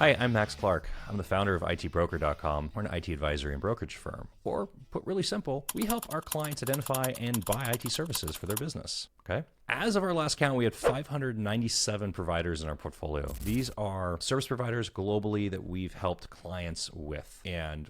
Hi, I'm Max Clark. I'm the founder of ITBroker.com. We're an IT advisory and brokerage firm. Or, put really simple, we help our clients identify and buy IT services for their business. Okay? As of our last count, we had 597 providers in our portfolio. These are service providers globally that we've helped clients with. And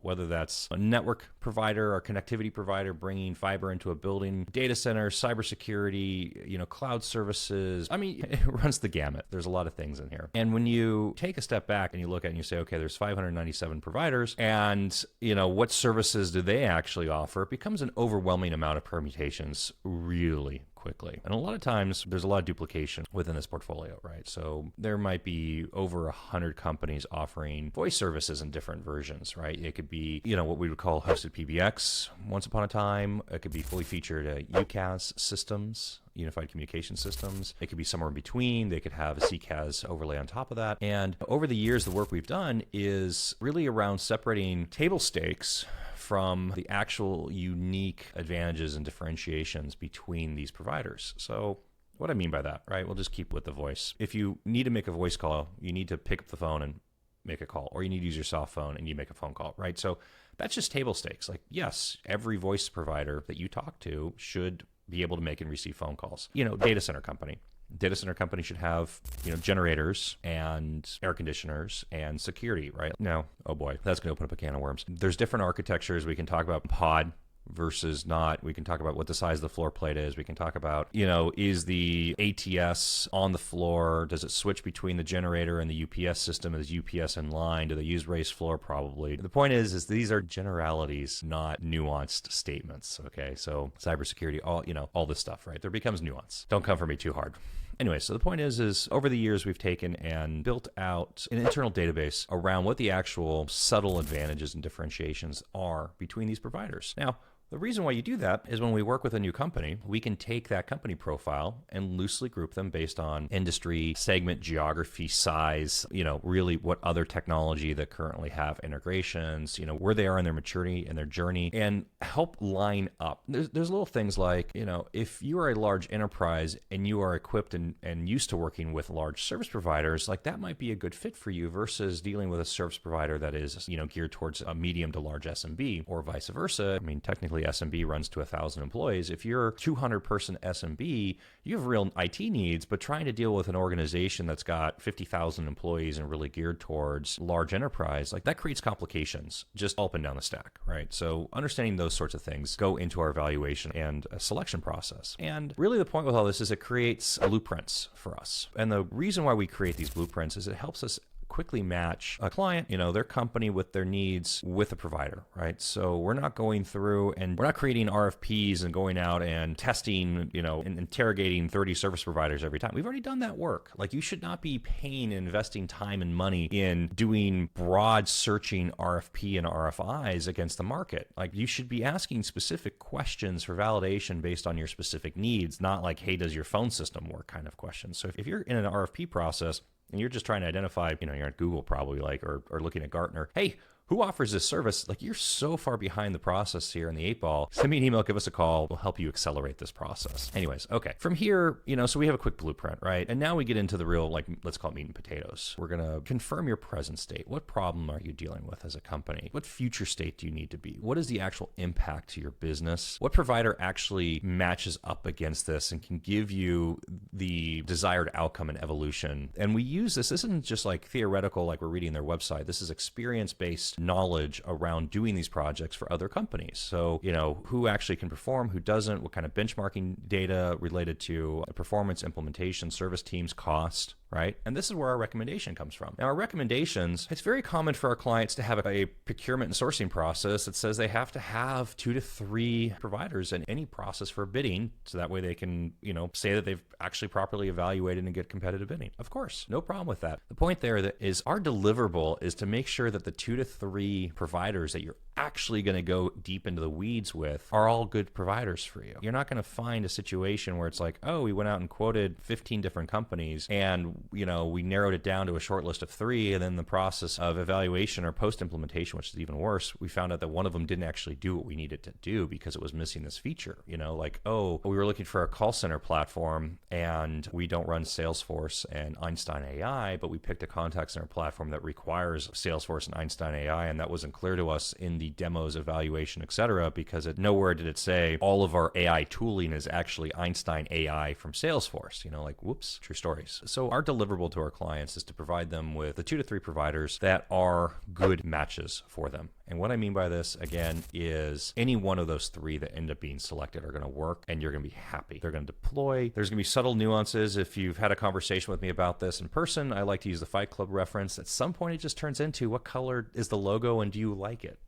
whether that's a network provider or connectivity provider bringing fiber into a building, data center, cybersecurity, cloud services. I mean, it runs the gamut. There's a lot of things in here. And when you take a step back and you look at it and you say, okay, there's 597 providers and, what services do they actually offer? It becomes an overwhelming amount of permutations really quickly. And a lot of times there's a lot of duplication within this portfolio, right? So there might be over 100 companies offering voice services in different versions, right? It could be, what we would call hosted PBX once upon a time. It could be fully featured UCaaS systems, unified communication systems. It could be somewhere in between. They could have a CCaaS overlay on top of that. And over the years, the work we've done is really around separating table stakes from the actual unique advantages and differentiations between these providers. So what I mean by that, right? We'll just keep with the voice. If you need to make a voice call, you need to pick up the phone and make a call, or you need to use your soft phone and you make a phone call, right? So that's just table stakes. Like, yes, every voice provider that you talk to should be able to make and receive phone calls. Data center company. Data center company should have, generators and air conditioners and security, right? No, oh boy, that's going to open up a can of worms. There's different architectures. We can talk about pod versus not. We can talk about what the size of the floor plate is. We can talk about, is the ATS on the floor? Does it switch between the generator and the UPS system? Is UPS in line? Do they use raised floor? Probably. The point is these are generalities, not nuanced statements. Okay. So cybersecurity, all this stuff, right? There becomes nuance. Don't come for me too hard. Anyway, so the point is over the years, we've taken and built out an internal database around what the actual subtle advantages and differentiations are between these providers. Now, the reason why you do that is when we work with a new company, we can take that company profile and loosely group them based on industry, segment, geography, size, really what other technology that currently have integrations, where they are in their maturity and their journey, and help line up. There's little things like, if you are a large enterprise and you are equipped and used to working with large service providers, like that might be a good fit for you versus dealing with a service provider that is, geared towards a medium to large SMB or vice versa. I mean, technically SMB runs to 1,000 employees. If you're a 200-person SMB, you have real IT needs, but trying to deal with an organization that's got 50,000 employees and really geared towards large enterprise, like that creates complications just up and down the stack, right? So understanding those sorts of things go into our evaluation and a selection process. And really the point with all this is it creates blueprints for us. And the reason why we create these blueprints is it helps us quickly match a client, their company with their needs with a provider, right? So we're not going through and we're not creating RFPs and going out and testing, and interrogating 30 service providers every time. We've already done that work. Like you should not be paying and investing time and money in doing broad searching RFP and RFIs against the market. Like you should be asking specific questions for validation based on your specific needs, not like, hey, does your phone system work kind of questions. So if you're in an RFP process, and you're just trying to identify, you're at Google probably or looking at Gartner, hey, who offers this service? Like you're so far behind the process here in the 8-ball. Send me an email, give us a call. We'll help you accelerate this process. Anyways, okay. From here, so we have a quick blueprint, right? And now we get into the real, let's call it meat and potatoes. We're going to confirm your present state. What problem are you dealing with as a company? What future state do you need to be? What is the actual impact to your business? What provider actually matches up against this and can give you the desired outcome and evolution? And we use this isn't just like theoretical, like we're reading their website. This is experience-based knowledge around doing these projects for other companies. So, who actually can perform, who doesn't, what kind of benchmarking data related to performance, implementation, service teams, cost, right? And this is where our recommendation comes from. Now, our recommendations, it's very common for our clients to have a procurement and sourcing process that says they have to have 2 to 3 providers in any process for bidding. So that way they can, say that they've actually properly evaluated and get competitive bidding. Of course, no problem with that. The point there is our deliverable is to make sure that the 2 to 3 3 providers that you're actually going to go deep into the weeds with are all good providers for you. You're not going to find a situation where it's like, oh, we went out and quoted 15 different companies and, we narrowed it down to a short list of 3. And then the process of evaluation or post-implementation, which is even worse, we found out that one of them didn't actually do what we needed to do because it was missing this feature. Like, oh, we were looking for a call center platform and we don't run Salesforce and Einstein AI, but we picked a contact center platform that requires Salesforce and Einstein AI. And that wasn't clear to us in the demos, evaluation, etc., because nowhere did it say all of our AI tooling is actually Einstein AI from Salesforce. Like, whoops, true stories. So our deliverable to our clients is to provide them with the 2 to 3 providers that are good matches for them. And what I mean by this, again, is any one of those 3 that end up being selected are going to work and you're going to be happy. They're going to deploy. There's going to be subtle nuances. If you've had a conversation with me about this in person, I like to use the Fight Club reference. At some point, it just turns into what color is the logo and do you like it?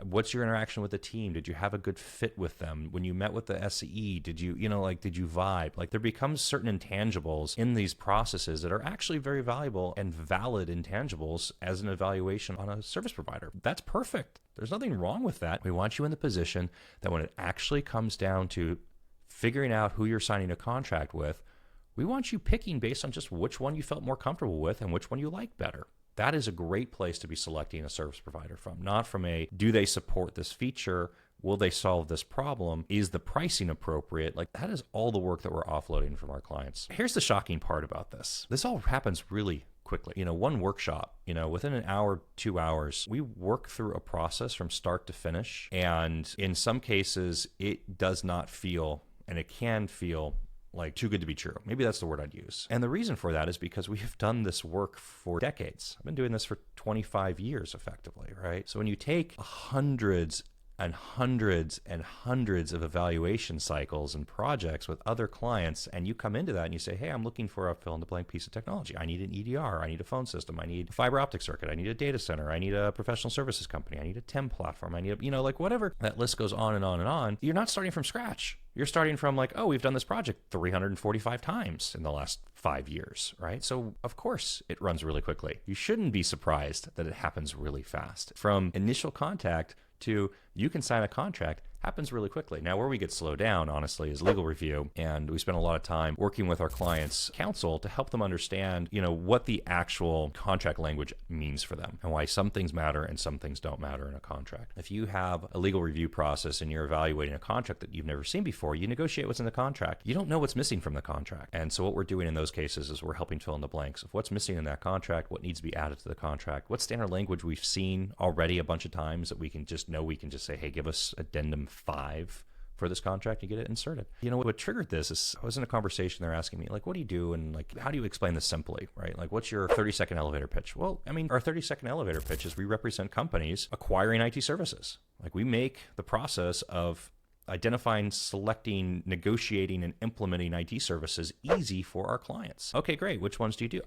What's your interaction with the team? Did you have a good fit with them? When you met with the SE, did you vibe? Like, there becomes certain intangibles in these processes that are actually very valuable and valid intangibles as an evaluation on a service provider. That's perfect. There's nothing wrong with that. We want you in the position that when it actually comes down to figuring out who you're signing a contract with, we want you picking based on just which one you felt more comfortable with and which one you like better. That is a great place to be selecting a service provider from, not from do they support this feature? Will they solve this problem? Is the pricing appropriate? Like, that is all the work that we're offloading from our clients. Here's the shocking part about this. This all happens really quickly. One workshop, within an hour, 2 hours, we work through a process from start to finish. And in some cases, it does not feel, and it can feel like too good to be true. Maybe that's the word I'd use. And the reason for that is because we have done this work for decades. I've been doing this for 25 years effectively, right? So when you take hundreds and hundreds and hundreds of evaluation cycles and projects with other clients, and you come into that and you say, hey, I'm looking for a fill-in-the-blank piece of technology. I need an EDR. I need a phone system. I need a fiber optic circuit. I need a data center. I need a professional services company. I need a TEM platform. I need whatever. That list goes on and on and on. You're not starting from scratch. You're starting from like, oh, we've done this project 345 times in the last 5 years, right? So of course it runs really quickly. You shouldn't be surprised that it happens really fast. From initial contact to you can sign a contract happens really quickly. Now, where we get slowed down, honestly, is legal review. And we spend a lot of time working with our clients' counsel to help them understand, what the actual contract language means for them and why some things matter and some things don't matter in a contract. If you have a legal review process and you're evaluating a contract that you've never seen before, you negotiate what's in the contract. You don't know what's missing from the contract. And so what we're doing in those cases is we're helping fill in the blanks of what's missing in that contract, what needs to be added to the contract, what standard language we've seen already a bunch of times that we can just say, hey, give us addendum 5 for this contract and get it inserted. What triggered this is I was in a conversation, they're asking me, like, what do you do? And like, how do you explain this simply, right? Like, what's your 30-second elevator pitch? Well, our 30-second elevator pitch is we represent companies acquiring IT services. Like, we make the process of identifying, selecting, negotiating, and implementing IT services easy for our clients. Okay, great. Which ones do you do?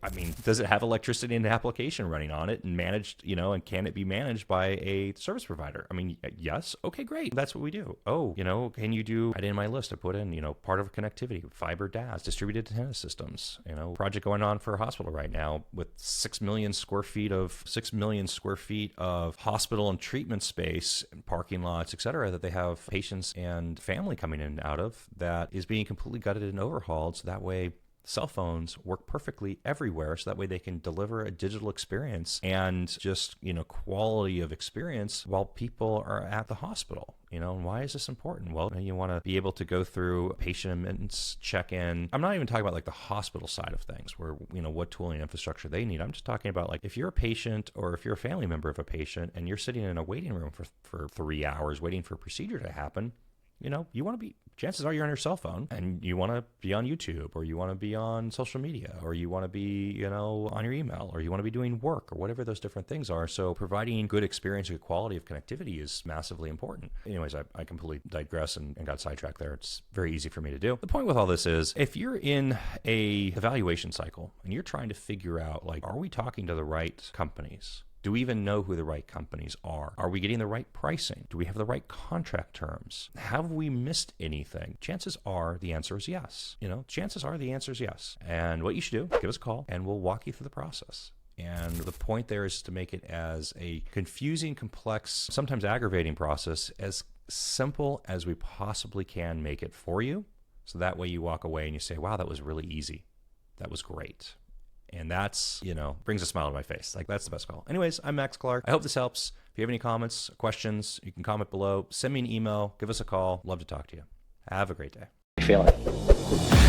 Does it have electricity and application running on it and managed, and can it be managed by a service provider? Yes. Okay, great. That's what we do. Oh, can you do, I did in my list, I put in, part of connectivity, fiber DAS, distributed antenna systems, project going on for a hospital right now with 6 million square feet of hospital and treatment space and parking lots, et cetera, that they have patients and family coming in and out of, that is being completely gutted and overhauled. So that way cell phones work perfectly everywhere. So that way they can deliver a digital experience and just, quality of experience while people are at the hospital. And why is this important? Well, you want to be able to go through patient admittance, check in. I'm not even talking about like the hospital side of things where, what tooling infrastructure they need. I'm just talking about like if you're a patient or if you're a family member of a patient and you're sitting in a waiting room for 3 hours waiting for a procedure to happen, you want to be, chances are you're on your cell phone and you want to be on YouTube or you want to be on social media or you want to be, on your email or you want to be doing work or whatever those different things are. So providing good experience, good quality of connectivity is massively important. Anyways, I completely digress and got sidetracked there. It's very easy for me to do. The point with all this is if you're in a evaluation cycle and you're trying to figure out, like, are we talking to the right companies? Do we even know who the right companies are? Are we getting the right pricing? Do we have the right contract terms? Have we missed anything? Chances are the answer is yes. Chances are the answer is yes. And what you should do, give us a call and we'll walk you through the process. And the point there is to make it as a confusing, complex, sometimes aggravating process as simple as we possibly can make it for you. So that way you walk away and you say, wow, that was really easy. That was great. And that's, brings a smile to my face. Like, that's the best call. Anyways, I'm Max Clark. I hope this helps. If you have any comments, questions, you can comment below. Send me an email. Give us a call. Love to talk to you. Have a great day. Feel it.